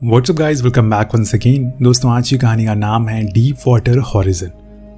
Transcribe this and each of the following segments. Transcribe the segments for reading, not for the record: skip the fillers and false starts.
WhatsApp guys, welcome back once again. दोस्तों, आज की कहानी का नाम है डीप वाटर हॉरिजन।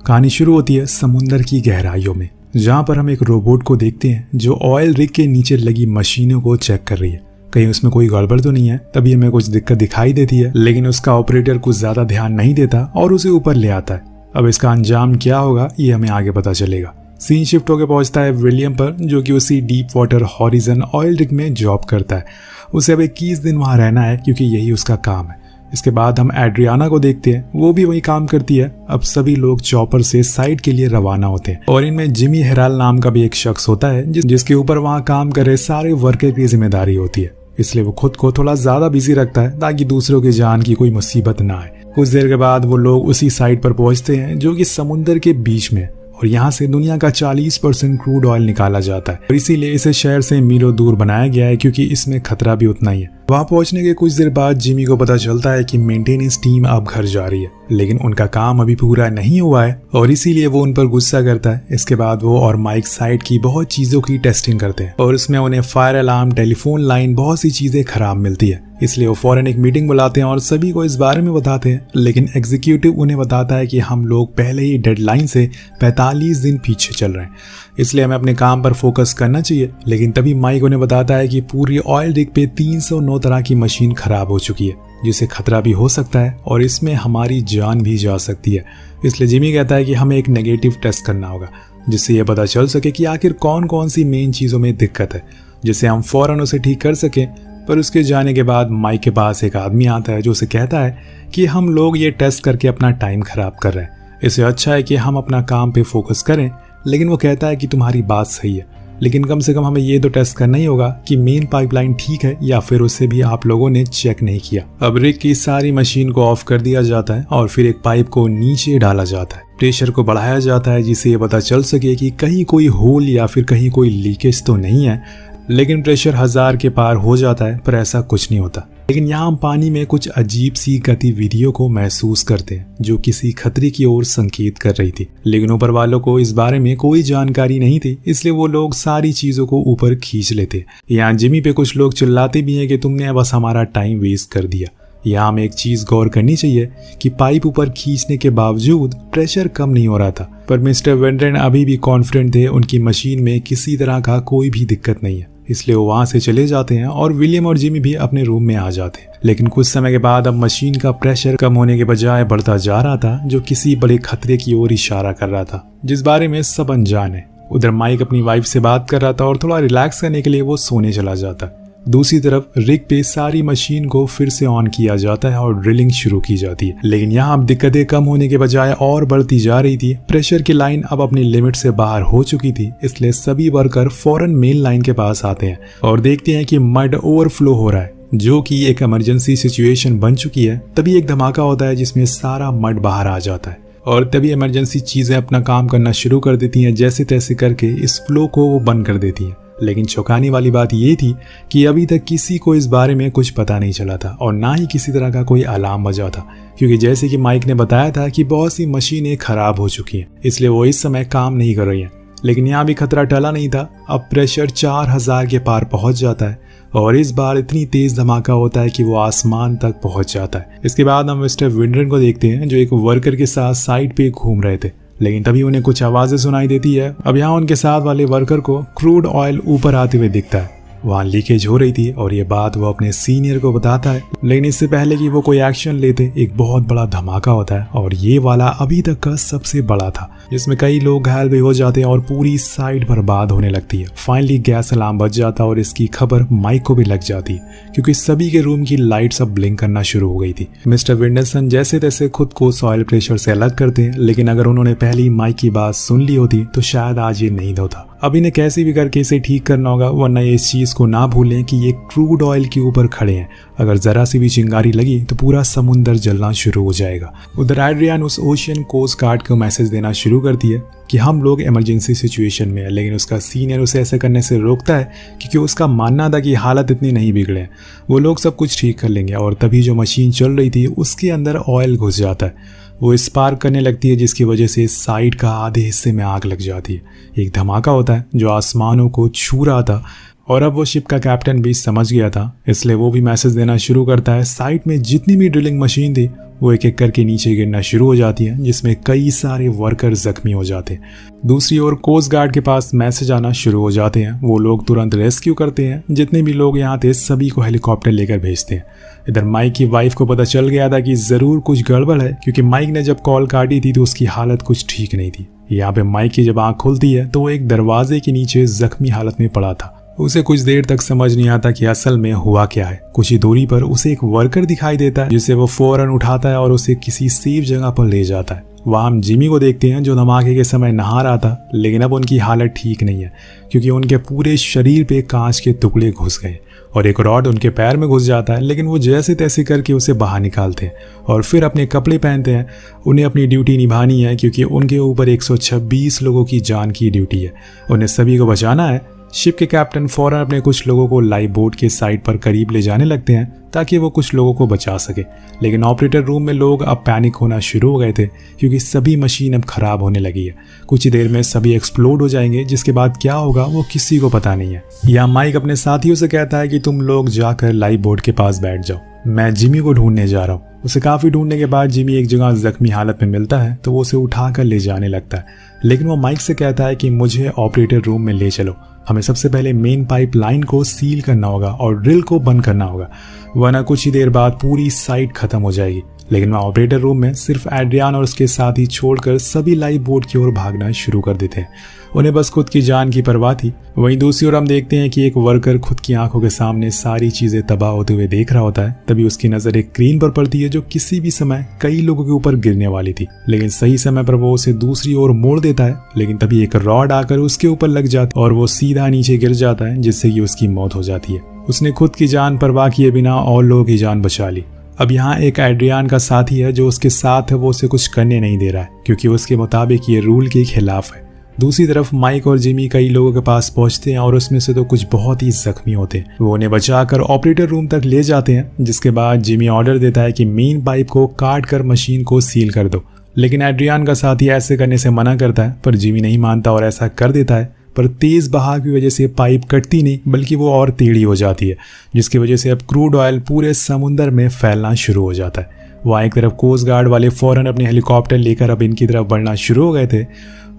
कहानी शुरू होती है समुंदर की गहराइयों में, जहाँ पर हम एक रोबोट को देखते हैं जो ऑयल रिग के नीचे लगी मशीनों को चेक कर रही है। कहीं उसमें कोई गड़बड़ तो नहीं है। तभी हमें कुछ दिक्कत दिखाई देती है, लेकिन उसका ऑपरेटर कुछ ज्यादा ध्यान नहीं देता और उसे ऊपर ले आता है। अब इसका अंजाम क्या होगा ये हमें आगे पता चलेगा। सीन शिफ्ट होकर पहुंचता है विलियम पर, जो कि उसी deep water horizon oil rig में जॉब करता है। उसे अब 21 दिन वहां रहना है क्योंकि यही उसका काम है। इसके बाद हम एड्रियाना को देखते हैं, वो भी वही काम करती है। अब सभी लोग चॉपर से साइड के लिए रवाना होते हैं और इनमें जिमी हेराल नाम का भी एक शख्स होता है जिसके ऊपर वहां काम कर रहे सारे वर्कर की जिम्मेदारी होती है। इसलिए वो खुद को थोड़ा ज्यादा बिजी रखता है ताकि दूसरों की जान की कोई मुसीबत ना आए। कुछ देर के बाद वो लोग उसी साइड पर पहुंचते हैं जो कि समुद्र के बीच में, और यहाँ से दुनिया का 40% क्रूड ऑयल निकाला जाता है और इसीलिए इसे शहर से मीलों दूर बनाया गया है क्योंकि इसमें खतरा भी उतना ही है। वहां पहुंचने के कुछ देर बाद जिमी को पता चलता है कि मेंटेनेंस टीम अब घर जा रही है, लेकिन उनका काम अभी पूरा नहीं हुआ है और इसीलिए वो उन पर गुस्सा करता है। इसके बाद वो और माइक साइड की बहुत चीजों की टेस्टिंग करते हैं और उसमें उन्हें फायर अलार्म, टेलीफोन लाइन, बहुत सी चीजें खराब मिलती है। इसलिए वो फौरन एक मीटिंग बुलाते हैं और सभी को इस बारे में बताते हैं, लेकिन एग्जीक्यूटिव उन्हें बताता है कि हम लोग पहले ही डेडलाइन से 45 दिन पीछे चल रहे हैं, इसलिए हमें अपने काम पर फोकस करना चाहिए। लेकिन तभी माइक उन्हें बताता है कि पूरी ऑयल रिग पे 309 तरह की मशीन खराब हो चुकी है, जिससे खतरा भी हो सकता है और इसमें हमारी जान भी जा सकती है। इसलिए जिमी कहता है कि हमें एक नेगेटिव टेस्ट करना होगा जिससे यह पता चल सके कि आखिर कौन कौन सी मेन चीज़ों में दिक्कत है, जिससे हम फौरन उसे ठीक कर सकें। पर उसके जाने के बाद माइक के पास एक आदमी आता है जो उसे कहता है कि हम लोग ये टेस्ट करके अपना टाइम खराब कर रहे हैं, इससे अच्छा है कि हम अपना काम पे फोकस करें। लेकिन वो कहता है कि तुम्हारी बात सही है, लेकिन कम से कम हमें ये तो टेस्ट करना ही होगा कि मेन पाइपलाइन ठीक है या फिर उसे भी आप लोगों ने चेक नहीं किया। अब रिग की सारी मशीन को ऑफ कर दिया जाता है और फिर एक पाइप को नीचे डाला जाता है। प्रेशर को बढ़ाया जाता है जिससे ये पता चल सके कि कहीं कोई होल या फिर कहीं कोई लीकेज तो नहीं है। लेकिन प्रेशर 1000 के पार हो जाता है, पर ऐसा कुछ नहीं होता। लेकिन यहाँ हम पानी में कुछ अजीब सी गतिविधियों को महसूस करते हैं जो किसी खतरे की ओर संकेत कर रही थी। लेकिन ऊपर वालों को इस बारे में कोई जानकारी नहीं थी, इसलिए वो लोग सारी चीजों को ऊपर खींच लेते। यहाँ जिमी पे कुछ लोग चिल्लाते भी हैं कि तुमने बस हमारा टाइम वेस्ट कर दिया। यहाँ हमें एक चीज गौर करनी चाहिए कि पाइप ऊपर खींचने के बावजूद प्रेशर कम नहीं हो रहा था, पर मिस्टर वेंड्रेन अभी भी कॉन्फिडेंट थे उनकी मशीन में किसी तरह का कोई भी दिक्कत नहीं है। इसलिए वो वहां से चले जाते हैं और विलियम और जिमी भी अपने रूम में आ जाते हैं। लेकिन कुछ समय के बाद अब मशीन का प्रेशर कम होने के बजाय बढ़ता जा रहा था, जो किसी बड़े खतरे की ओर इशारा कर रहा था जिस बारे में सब अनजान है। उधर माइक अपनी वाइफ से बात कर रहा था और थोड़ा रिलैक्स करने के लिए वो सोने चला जाता। दूसरी तरफ रिग पे सारी मशीन को फिर से ऑन किया जाता है और ड्रिलिंग शुरू की जाती है। लेकिन यहाँ अब दिक्कतें कम होने के बजाय और बढ़ती जा रही थी। प्रेशर की लाइन अब अपनी लिमिट से बाहर हो चुकी थी, इसलिए सभी वर्कर फौरन मेन लाइन के पास आते हैं और देखते हैं कि मड ओवरफ्लो हो रहा है, जो कि एक इमरजेंसी सिचुएशन बन चुकी है। तभी एक धमाका होता है जिसमें सारा मड बाहर आ जाता है और तभी इमरजेंसी चीजें अपना काम करना शुरू कर देती हैं। जैसे तैसे करके इस फ्लो को वो बंद कर देती है। लेकिन चौंकाने वाली बात ये थी कि अभी तक किसी को इस बारे में कुछ पता नहीं चला था और ना ही किसी तरह का कोई अलार्म बजा था, क्योंकि जैसे कि माइक ने बताया था कि बहुत सी मशीनें खराब हो चुकी हैं, इसलिए वो इस समय काम नहीं कर रही हैं। लेकिन यहाँ भी खतरा टला नहीं था। अब प्रेशर 4000 के पार पहुंच जाता है और इस बार इतनी तेज धमाका होता है कि वो आसमान तक पहुंच जाता है। इसके बाद हम मिस्टर विंड्रेन को देखते हैं जो एक वर्कर के साथ साइड पे घूम रहे थे, लेकिन तभी उन्हें कुछ आवाजें सुनाई देती है। अब यहाँ उनके साथ वाले वर्कर को क्रूड ऑयल ऊपर आते हुए दिखता है। वहाँ लीकेज हो रही थी और ये बात वो अपने सीनियर को बताता है। लेकिन इससे पहले कि वो कोई एक्शन लेते, एक बहुत बड़ा धमाका होता है और ये वाला अभी तक का सबसे बड़ा था, जिसमें कई लोग घायल भी हो जाते हैं और पूरी साइड बर्बाद होने लगती है। फाइनली गैस अलार्म बज जाता और इसकी खबर माइक को भी लग जाती है, क्योंकि सभी के रूम की लाइट्स अब ब्लिंक करना शुरू हो गई थी। मिस्टर विंडरसन जैसे तैसे खुद को सॉइल प्रेशर से अलग करते हैं, लेकिन अगर उन्होंने पहले माइक की बात सुन ली होती तो शायद आज ये नहीं होता। अब इन्हें कैसे भी करके इसे ठीक करना होगा, वरना ये इस चीज को ना भूलें कि ये क्रूड ऑयल के ऊपर खड़े हैं। अगर जरा सी भी चिंगारी लगी तो पूरा समुंदर जलना शुरू हो जाएगा। उधर एड्रियान उस ओशियन कोस्ट गार्ड को मैसेज देना शुरू करती है कि हम लोग इमरजेंसी सिचुएशन में है, लेकिन उसका सीनियर उसे ऐसा करने से रोकता है क्योंकि उसका मानना था कि हालत इतनी नहीं बिगड़े, वो लोग सब कुछ ठीक कर लेंगे। और तभी जो मशीन चल रही थी उसके अंदर ऑयल घुस जाता है, वो स्पार्क करने लगती है जिसकी वजह से साइड का आधे हिस्से में आग लग जाती है। एक धमाका होता है जो आसमानों को छू रहा था और अब वो शिप का कैप्टन भी समझ गया था, इसलिए वो भी मैसेज देना शुरू करता है। साइट में जितनी भी ड्रिलिंग मशीन थी वो एक एक करके नीचे गिरना शुरू हो जाती है, जिसमें कई सारे वर्कर जख्मी हो जाते हैं। दूसरी ओर कोस्ट गार्ड के पास मैसेज आना शुरू हो जाते हैं। वो लोग तुरंत रेस्क्यू करते हैं, जितने भी लोग यहाँ थे सभी को हेलीकॉप्टर लेकर भेजते हैं। इधर माइक की वाइफ को पता चल गया था कि जरूर कुछ गड़बड़ है, क्योंकि माइक ने जब कॉल काटी थी तो उसकी हालत कुछ ठीक नहीं थी। यहाँ पे माइक की जब आंख खुलती है तो वो एक दरवाजे के नीचे जख्मी हालत में पड़ा था। उसे कुछ देर तक समझ नहीं आता कि असल में हुआ क्या है। कुछ ही दूरी पर उसे एक वर्कर दिखाई देता है, जिसे वो फौरन उठाता है और उसे किसी सेफ जगह पर ले जाता है। वहाँ हम जिमी को देखते हैं जो धमाके के समय नहा रहा था, लेकिन अब उनकी हालत ठीक नहीं है, क्योंकि उनके पूरे शरीर पे कांच के टुकड़े घुस गए और एक रॉड उनके पैर में घुस जाता है। लेकिन वो जैसे तैसे करके उसे बाहर निकालते हैं और फिर अपने कपड़े पहनते हैं। उन्हें अपनी ड्यूटी निभानी है, क्योंकि उनके ऊपर 126 लोगों की जान की ड्यूटी है। उन्हें सभी को बचाना है। शिप के कैप्टन फौरन अपने कुछ लोगों को लाइफ बोट के साइड पर करीब ले जाने लगते हैं ताकि वो कुछ लोगों को बचा सके। लेकिन ऑपरेटर रूम में लोग अब पैनिक होना शुरू हो गए थे, क्योंकि सभी मशीन अब खराब होने लगी है। कुछ ही देर में सभी एक्सप्लोड हो जाएंगे, जिसके बाद क्या होगा वो किसी को पता नहीं है। यहाँ माइक अपने साथियों से कहता है कि तुम लोग जाकर लाइफ बोट के पास बैठ जाओ, मैं जिमी को ढूंढने जा रहा हूँ। उसे काफी ढूंढने के बाद जिमी एक जगह जख्मी हालत में मिलता है, तो वो उसे उठाकर ले जाने लगता है। लेकिन वो माइक से कहता है कि मुझे ऑपरेटर रूम में ले चलो, हमें सबसे पहले मेन पाइप लाइन को सील करना होगा और ड्रिल को बंद करना होगा, वरना कुछ ही देर बाद पूरी साइट खत्म हो जाएगी। लेकिन वह ऑपरेटर रूम में सिर्फ एड्रियान और उसके साथी छोड़कर सभी लाइफ बोट की ओर भागना शुरू कर देते हैं। उन्हें बस खुद की जान की परवाह थी। वहीं दूसरी ओर हम देखते हैं कि एक वर्कर खुद की आंखों के सामने सारी चीजें तबाह होते हुए देख रहा होता है। तभी उसकी नजर एक क्रेन पर पड़ती है जो किसी भी समय कई लोगों के ऊपर गिरने वाली थी, लेकिन सही समय पर वो उसे दूसरी ओर मोड़ देता है। लेकिन तभी एक रॉड आकर उसके ऊपर लग जाता है और वो सीधा नीचे गिर जाता है, जिससे कि उसकी मौत हो जाती है। उसने खुद की जान परवाह किए बिना और लोगों की जान बचा ली। अब यहाँ एक एड्रियान का साथी है जो उसके साथ है, वो उसे कुछ करने नहीं दे रहा है, क्योंकि उसके मुताबिक ये रूल के खिलाफ है। दूसरी तरफ माइक और जिमी कई लोगों के पास पहुंचते हैं और उसमें से तो कुछ बहुत ही जख्मी होते हैं। वो उन्हें बचाकर ऑपरेटर रूम तक ले जाते हैं, जिसके बाद जिमी ऑर्डर देता है कि मेन पाइप को काट कर मशीन को सील कर दो। लेकिन एड्रियान का साथी ऐसे करने से मना करता है, पर जिमी नहीं मानता और ऐसा कर देता है। पर तेज बहाव की वजह से पाइप कटती नहीं, बल्कि वो और टेढ़ी हो जाती है, जिसकी वजह से अब क्रूड ऑयल पूरे समुद्र में फैलना शुरू हो जाता है। वहाँ एक तरफ कोस्ट गार्ड वाले फौरन अपने हेलीकॉप्टर लेकर अब इनकी तरफ बढ़ना शुरू हो गए थे।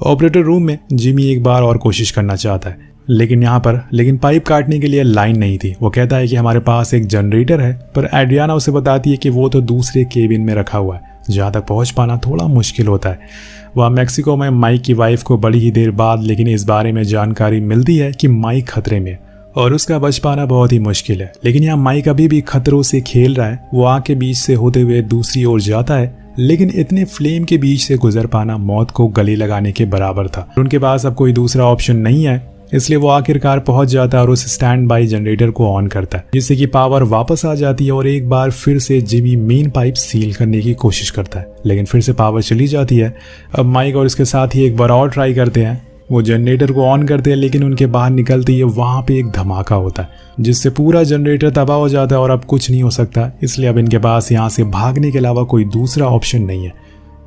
ऑपरेटर रूम में जिमी एक बार और कोशिश करना चाहता है, लेकिन पाइप काटने के लिए लाइन नहीं थी। वो कहता है कि हमारे पास एक जनरेटर है, पर एड्रियाना उसे बताती है कि वो तो दूसरे केबिन में रखा हुआ है, जहाँ तक पहुँच पाना थोड़ा मुश्किल होता है। वह मैक्सिको में माइक की वाइफ को बड़ी ही देर बाद लेकिन इस बारे में जानकारी मिलती है कि माइक खतरे में और उसका बच पाना बहुत ही मुश्किल है। लेकिन यहाँ माइक अभी भी खतरों से खेल रहा है। वो आग के बीच से होते हुए दूसरी ओर जाता है, लेकिन इतने फ्लेम के बीच से गुजर पाना मौत को गले लगाने के बराबर था। उनके पास अब कोई दूसरा ऑप्शन नहीं है, इसलिए वो आखिरकार पहुंच जाता है और उस स्टैंड बाई जनरेटर को ऑन करता है, जिससे कि पावर वापस आ जाती है और एक बार फिर से जिमी मेन पाइप सील करने की कोशिश करता है, लेकिन फिर से पावर चली जाती है। अब माइक और उसके साथ ही एक बार और ट्राई करते हैं। वो जनरेटर को ऑन करते हैं, लेकिन उनके बाहर निकलते ही वहां पे एक धमाका होता है, जिससे पूरा जनरेटर तबाह हो जाता है और अब कुछ नहीं हो सकता। इसलिए अब इनके पास यहाँ से भागने के अलावा कोई दूसरा ऑप्शन नहीं है।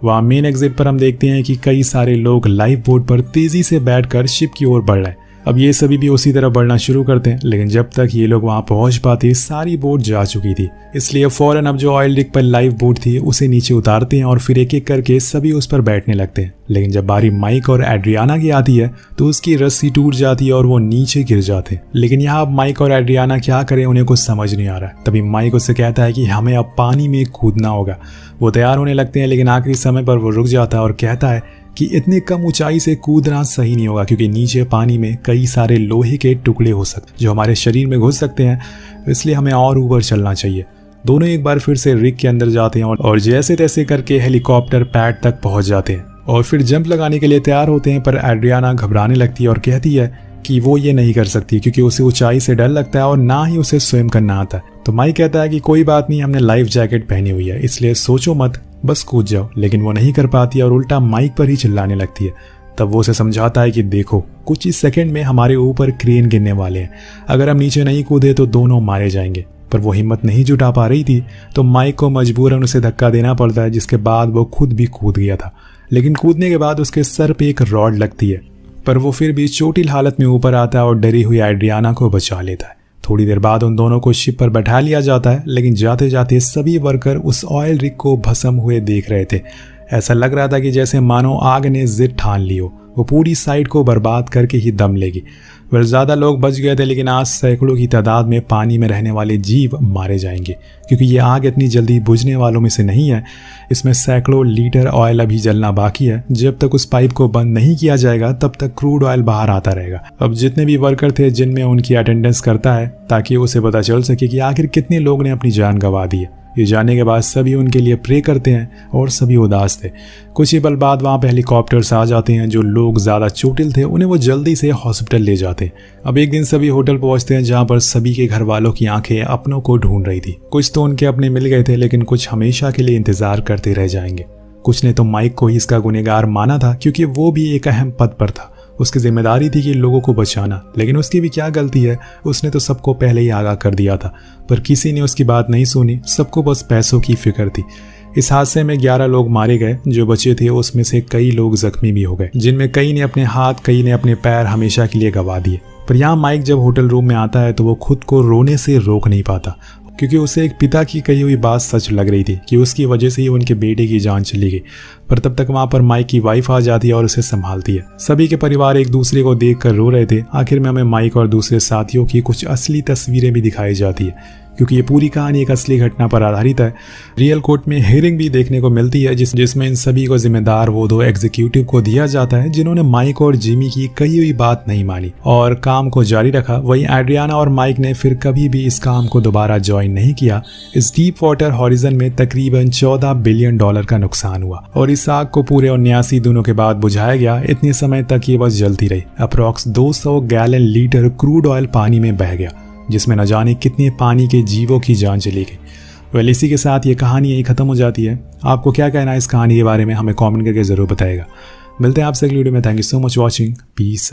वहाँ मेन एग्जिट पर हम देखते हैं कि कई सारे लोग लाइफ बोट पर तेजी से बैठकर शिप की ओर बढ़ रहे हैं। अब ये सभी भी उसी तरह बढ़ना शुरू करते हैं, लेकिन जब तक ये लोग वहां पहुंच पाते सारी बोट जा चुकी थी। इसलिए फौरन अब जो ऑयल रिग पर लाइफ बोट थी उसे नीचे उतारते हैं और फिर एक एक करके सभी उस पर बैठने लगते हैं। लेकिन जब बारी माइक और एड्रियाना की आती है तो उसकी रस्सी टूट जाती है और वो नीचे गिर जाते हैं। लेकिन यहाँ माइक और एड्रियाना क्या करें उन्हें कुछ समझ नहीं आ रहा। तभी माइक उससे कहता है कि हमें अब पानी में कूदना होगा। वो तैयार होने लगते हैं, लेकिन आखिरी समय पर वो रुक जाता है और कहता है कि इतने कम ऊंचाई से कूदना सही नहीं होगा, क्योंकि नीचे पानी में कई सारे लोहे के टुकड़े हो सकते जो हमारे शरीर में घुस सकते हैं, इसलिए हमें और ऊपर चलना चाहिए। दोनों एक बार फिर से रिग के अंदर जाते हैं और जैसे तैसे करके हेलीकॉप्टर पैड तक पहुंच जाते हैं और फिर जंप लगाने के लिए तैयार होते हैं। पर एड्रियाना घबराने लगती है और कहती है कि वो ये नहीं कर सकती, क्योंकि उसे ऊंचाई से डर लगता है और ना ही उसे स्वयं करना आता है। तो माइक कहता है कि कोई बात नहीं, हमने लाइफ जैकेट पहनी हुई है, इसलिए सोचो मत, बस कूद जाओ। लेकिन वो नहीं कर पाती और उल्टा माइक पर ही चिल्लाने लगती है। तब वो उसे समझाता है कि देखो, कुछ ही सेकंड में हमारे ऊपर क्रेन गिरने वाले हैं, अगर हम नीचे नहीं कूदे तो दोनों मारे जाएंगे। पर वो हिम्मत नहीं जुटा पा रही थी, तो माइक को मजबूरन उसे धक्का देना पड़ता है, जिसके बाद वो खुद भी कूद गया था। लेकिन कूदने के बाद उसके सर पे एक रॉड लगती है पर वो फिर भी चोटिल हालत में ऊपर आता है और डरी हुई एड्रियाना को बचा लेता है। थोड़ी देर बाद उन दोनों को शिप पर बैठा लिया जाता है, लेकिन जाते जाते सभी वर्कर उस ऑयल रिग को भस्म हुए देख रहे थे। ऐसा लग रहा था कि जैसे मानो आग ने जिद ठान ली हो, वो पूरी साइट को बर्बाद करके ही दम लेगी। वह ज़्यादा लोग बच गए थे, लेकिन आज सैकड़ों की तादाद में पानी में रहने वाले जीव मारे जाएंगे, क्योंकि ये आग इतनी जल्दी बुझने वालों में से नहीं है। इसमें सैकड़ों लीटर ऑयल अभी जलना बाकी है। जब तक उस पाइप को बंद नहीं किया जाएगा तब तक क्रूड ऑयल बाहर आता रहेगा। अब जितने भी वर्कर थे जिनमें उनकी अटेंडेंस करता है, ताकि उसे पता चल सके कि आखिर कितने लोग ने अपनी जान गंवा दी है। ये जानने के बाद सभी उनके लिए प्रे करते हैं और सभी उदास थे। कुछ ही पल बाद वहाँ पे हेलीकॉप्टर्स आ जाते हैं। जो लोग ज़्यादा चोटिल थे उन्हें वो जल्दी से हॉस्पिटल ले जाते हैं। अब एक दिन सभी होटल पहुँचते हैं, जहाँ पर सभी के घर वालों की आंखें अपनों को ढूंढ रही थी। कुछ तो उनके अपने मिल गए थे, लेकिन कुछ हमेशा के लिए इंतजार करते रह जाएंगे। कुछ ने तो माइक को ही इसका गुनहगार माना था, क्योंकि वो भी एक अहम पद पर था। उसकी जिम्मेदारी थी कि लोगों को बचाना, लेकिन उसकी भी क्या गलती है, उसने तो सबको पहले ही आगाह कर दिया था। पर किसी ने उसकी बात नहीं सुनी, सबको बस पैसों की फिक्र थी। इस हादसे में 11 लोग मारे गए। जो बचे थे उसमें से कई लोग जख्मी भी हो गए, जिनमें कई ने अपने हाथ, कई ने अपने पैर हमेशा के लिए गंवा दिए। पर यहाँ माइक जब होटल रूम में आता है तो वो खुद को रोने से रोक नहीं पाता, क्योंकि उसे एक पिता की कही हुई बात सच लग रही थी कि उसकी वजह से ही उनके बेटे की जान चली गई। पर तब तक वहाँ पर माइक की वाइफ आ जाती है और उसे संभालती है। सभी के परिवार एक दूसरे को देखकर रो रहे थे। आखिर में हमें माइक और दूसरे साथियों की कुछ असली तस्वीरें भी दिखाई जाती है, क्योंकि ये पूरी कहानी एक असली घटना पर आधारित है। रियल कोर्ट में हियरिंग भी देखने को मिलती है, जिसमें इन सभी को जिम्मेदार वो 2 एग्जीक्यूटिव को दिया जाता है जिन्होंने माइक और जिमी की कही हुई बात नहीं मानी और काम को जारी रखा। वहीं एड्रियाना और माइक ने फिर कभी भी इस काम को दोबारा ज्वाइन नहीं किया। इस डीप वाटर हॉरिजन में तकरीबन $14 बिलियन का नुकसान हुआ और इस आग को पूरे 79 दिनों के बाद बुझाया गया। इतने समय तक ये बस जलती रही। Approx 200 gallon litre crude oil पानी में बह गया, जिसमें न जाने कितने पानी के जीवों की जान चली गई। वेल, इसी के साथ ये कहानी यही खत्म हो जाती है। आपको क्या कहना है इस कहानी के बारे में, हमें कमेंट करके ज़रूर बताइएगा। मिलते हैं आपसे अगली वीडियो में। Thank you so much watching. Piece.